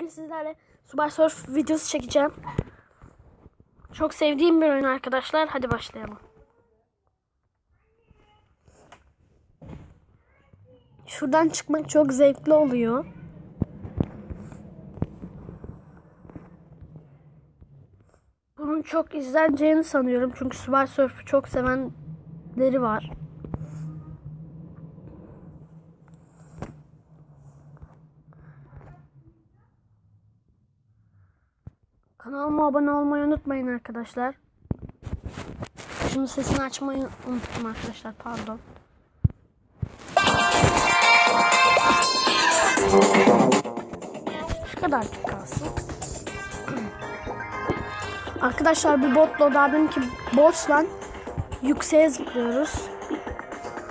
Bugün sizlerle Subway Surf videosu çekeceğim. Çok sevdiğim bir oyun arkadaşlar. Hadi başlayalım. Şuradan çıkmak çok zevkli oluyor. Bunun çok izleneceğini sanıyorum. Çünkü Subway Surf'ü çok sevenleri var. Kanalıma abone olmayı unutmayın arkadaşlar. Şunun sesini açmayı unuttum arkadaşlar. Pardon. Şu kadar kalsın. Arkadaşlar bir botla daha benimki boss'la yükseğe zıplıyoruz.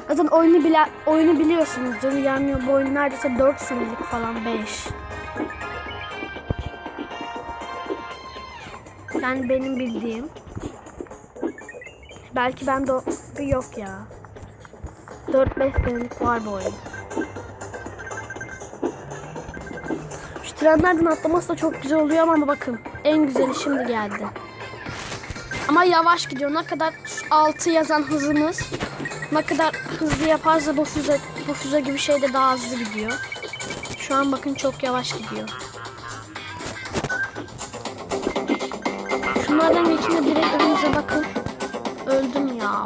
Zaten oyunu biliyorsunuzdur. Yani bu oyun neredeyse 4 senelik falan 5. Yani benim bildiğim. Belki bende yok ya. 4-5 senelik var bu oyun. Şu trenlerden atlaması da çok güzel oluyor ama bakın en güzeli şimdi geldi. Ama yavaş gidiyor. Ne kadar 6 yazan hızımız, ne kadar hızlı yaparsa bu füze gibi şey de daha hızlı gidiyor. Şu an bakın çok yavaş gidiyor. Şunlardan geçince direkt önümüze bakın. Öldüm ya.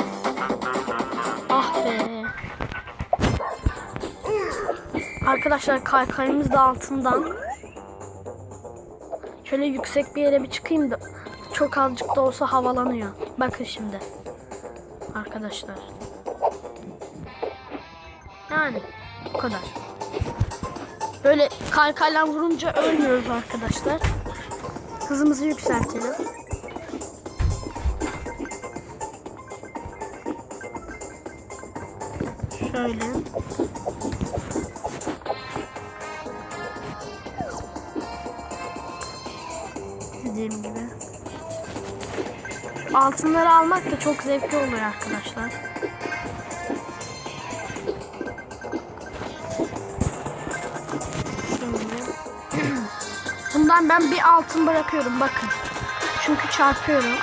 Ah be. Arkadaşlar kaykayımız da altından. Şöyle yüksek bir yere bir çıkayım da çok azıcık da olsa havalanıyor. Bakın şimdi. Arkadaşlar. Yani bu kadar. Böyle kaykayla vurunca ölmüyoruz arkadaşlar. Hızımızı yükseltelim. Şöyle. Dediğim gibi. Altınları almak da çok zevkli oluyor arkadaşlar. Bundan ben bir altın bırakıyorum bakın. Çünkü çarpıyorum.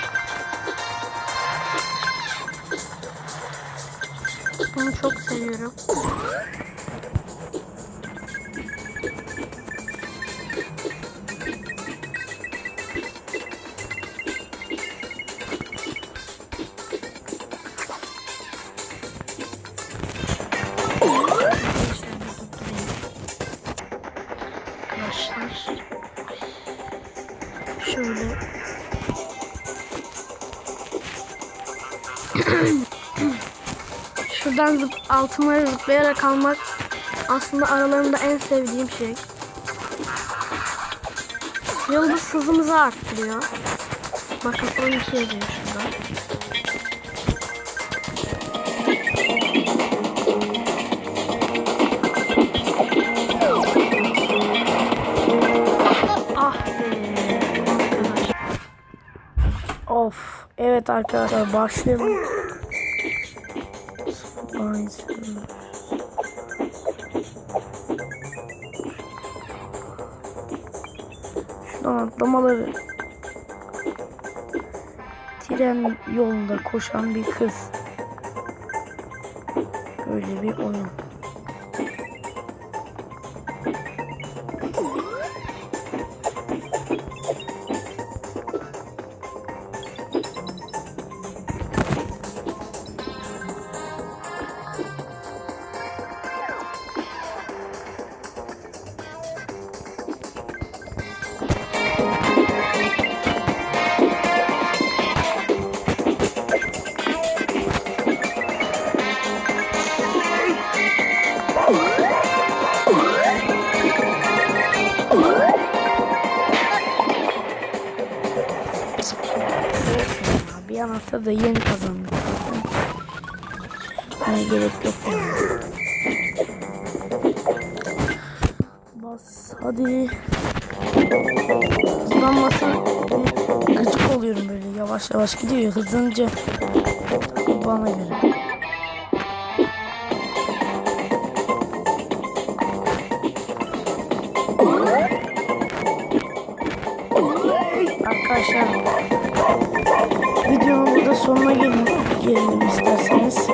Bunu çok seviyorum. Arkadaşlar. Şöyle. Şuradan altınları zıplayarak almak aslında aralarında en sevdiğim şey. Yıldız hızımızı arttırıyor. Bakın 12 yazıyor şurada. Ah be. Of. Evet arkadaşlar başlayalım. Şuradan atlamaları. Tren yolunda koşan bir kız. Böyle bir oyun. Bir anahtar da yeni kazandık. Ne gerek yok yani. Bas hadi. Hızlanmasa gıcık oluyorum böyle yavaş yavaş gidiyor. Hızlanınca bana göre. arkadaşlar videonun burada sonuna gelelim isterseniz.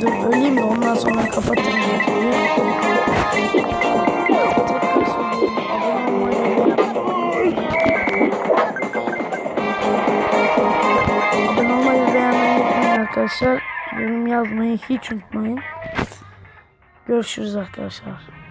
Dur öleyim de ondan sonra kapatırım videoyu. Tekrar söylüyorum. Abone olmayı ve beğenmeyi unutmayın arkadaşlar. Yorum yazmayı hiç unutmayın. Görüşürüz arkadaşlar.